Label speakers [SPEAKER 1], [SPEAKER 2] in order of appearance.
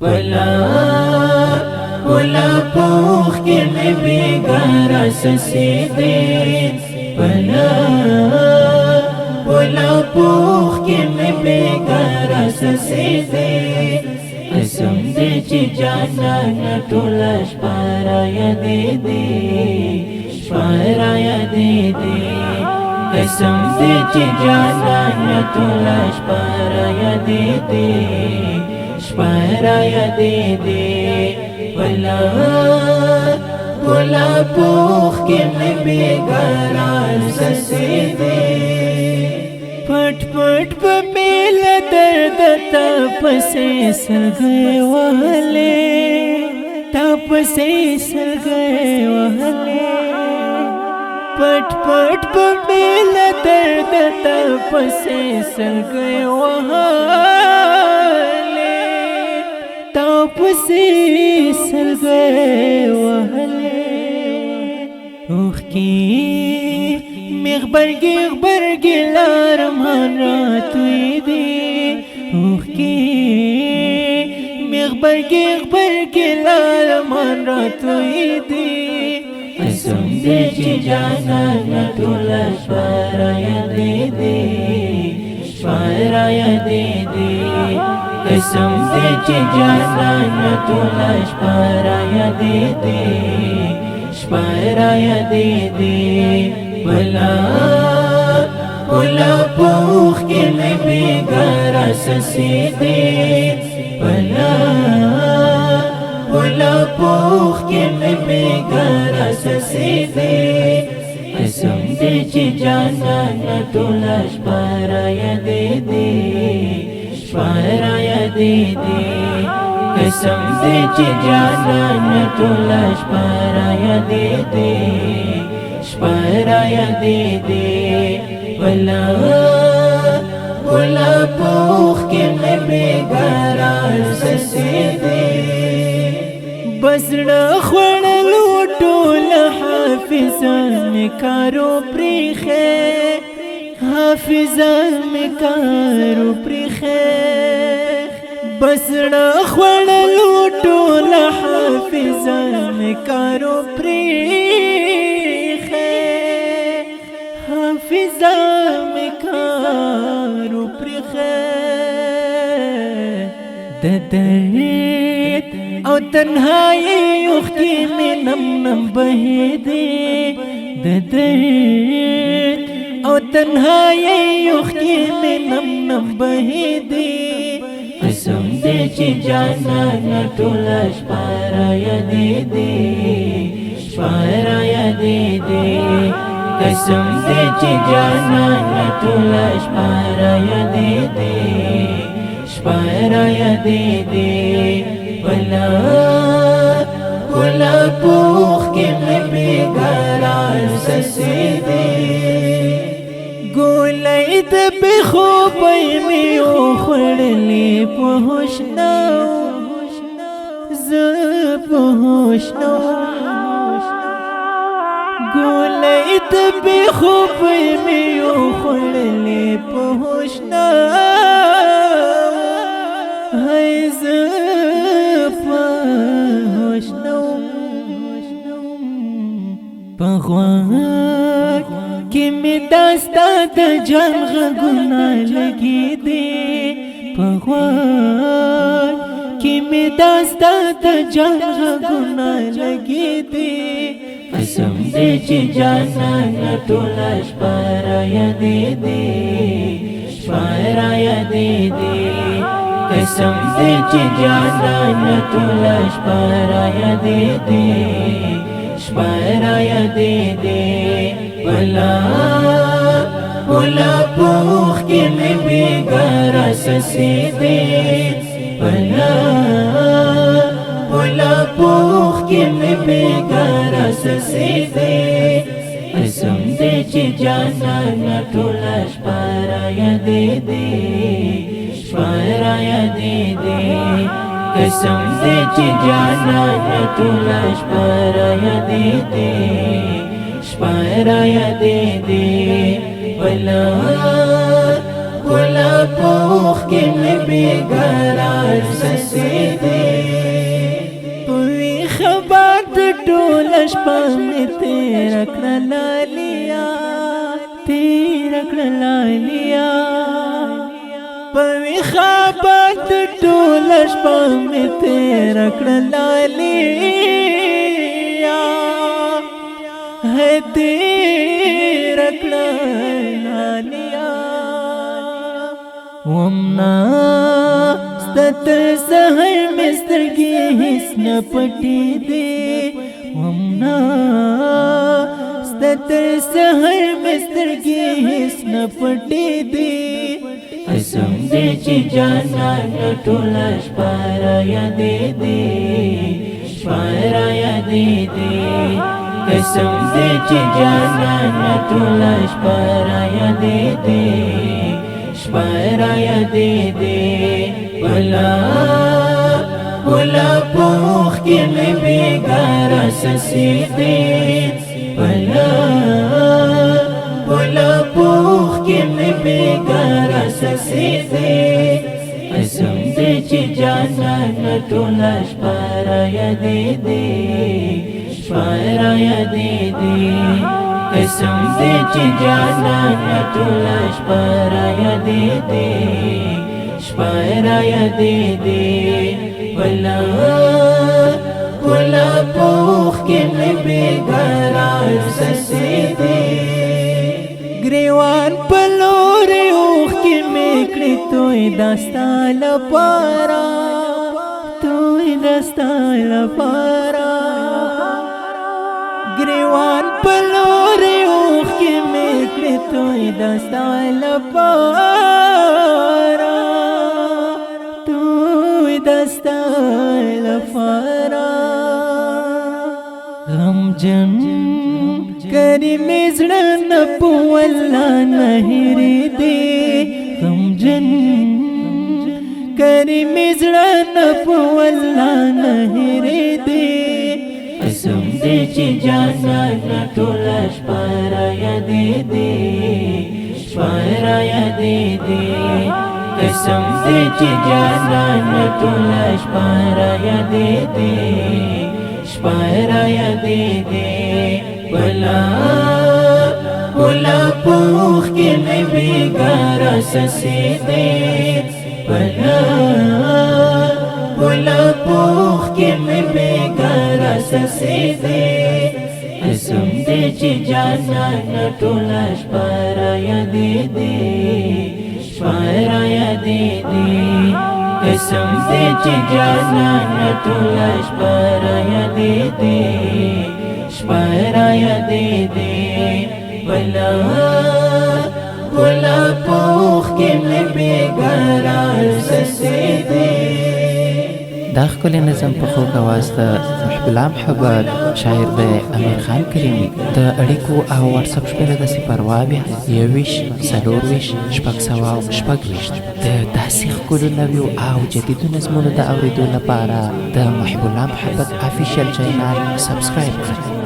[SPEAKER 1] ولا ولا پوخ کې مې بیګار سسیدې ولا پوخ کې مې بیګار سسیدې قسم دې چې جانان ټول شپاره یادې دې شپاره یادې دې قسم دې چې جانان ټول شپاره یادې دې شپاره یادې دې ولا پوخ کې مې بیګار سسیدې پټ پټ په میل درد تا پسې سرګې وهلې تا پسې سرګې وهلې پټ پټ په میل درد تا پسې سرګې وهلې تا پسې سرګې وهلې اوخ کې غبرگی لارمان راتوی دی اوخ کی غبرگی لارمان راتوی دی قسم دی چی جانان ټول شپاره یادې دی شپاره یادې دی قسم دی چی جانان ټول شپاره یادې دی شپاره یادې دی ولا پوخ کې مې بیګار سسیدې ولا پوخ کې مې بیګار سسیدې قسم دې چې جانان ټول شپاره یادې دې شپاره یادې دې قسم دې چې جانان ټول شپاره یادې دې شپاره یادې دې ولا پوخ کې مې بیګار سسیدې بسړه خوړلو ټول حافظه مې کارو پریښې حافظه مې کارو پریښې بسړه خوړلو ټول حافظه مې کارو پریښې حافظه مې کارو پریښې د درد او تنهایی اوښکې مې نم نم بهېدې د درد او تنهایی اوښکې مې نم نم بهېدې قسم دې چې جانان ټول شپاره یادې دې شپاره یادې دې قسم دې چې جانان ټول شپاره یادې دې شپاره یادې دې ولا پوخ کې مې بیګار سسیدې ګولۍ د بېخوبۍ مې وخوړلې په هوش نه زه په هوش نه ګولۍ د بېخوبۍ مې وخوړلې په هوش نه هی زه په هوش نه په غوږ کې مې داستا د جان غږونه لګېدې په غوږ کې مې داستا د جان غږونه لګېدې قسم دې چې جانان ټول شپاره یادې دې شپاره یادې دې قسم دې چې جانان ټول شپاره یادې دې شپاره یادې دې ولا پوخ کې مې بیګار سسیدې ولا پوخ کې مې بیګار سسیدې قسم دې چې جانان ټول شپاره یادې دې شپاره یادې دې قسم دې چې جانان ټول شپاره یادې دې شپاره یادې دې پولا پوخ کی می بیگارار سسیدی پوی خبر ټولش پامه تیرا کړلالیا تیرا کړلالیا پوی خبر ټولش پامه تیرا کړلالیا ہے تیرا کړلالیا ومنا ستتر سهر مسترګي هیڅ نه پټې دي ومنا ستتر سهر مسترګي هیڅ نه پټې دي قسم دې چې جانان ټول شپه را یادې دي شپه را یادې دي قسم دې چې جانان ټول شپه را یادې دي شپه یادې دي بلا بلا پوخ کې مې بیګاره سسیدې بلا بلا پوخ کې مې بیګاره سسیدې قسم دې چې جانان ټول شپه را یادې دي شپه را یادې دي قسم دې چې جانان ټول شپه را یادې دي شپه را یادې دي بلا بلا پوخ کې مې بیګاره سسیدې ګریوان په لورې اوښ کې مې کړې توی دا ستا لپاره توی دا ستا لپاره ګریوان په لورې اوښ کې مې کړې توی دا ستا لپاره توی دا ستا لپاره غمجن کری مې زړه نه په والله نه هېرېدې غمجن کری مې زړه نه په والله نه هېرېدې قسم دې چې جانان ټول شپه را یادې دي شپه را یادې دي قسم دې چې جانان ټول شپه را یادې دي شپه را یادې دي بلا بلا پوخ کې مې بیګاره سسیدې بلا بلا پوخ کې مې بیګاره سسیدې قسم دې چې جانان ټول شپه را یادې دي شپه را یادې دي قسم دې چې جانان ټول شپه را یادې دي شپه را یادې دي بلا بلا پوخ کې مې بیګاره سسیدې
[SPEAKER 2] دا ښکلی نظم په خوږ اواز د محب الله محبت شاعر د امیر خان کریمي د اړیکو او واتساپ شمېره داسې پروا بیا 21 24 626 د داسې ښکلو نویو او جدیدو نظمونو د اورېدو لپاره د محب الله محبت افیشیل چینل سبسکرایب کړئ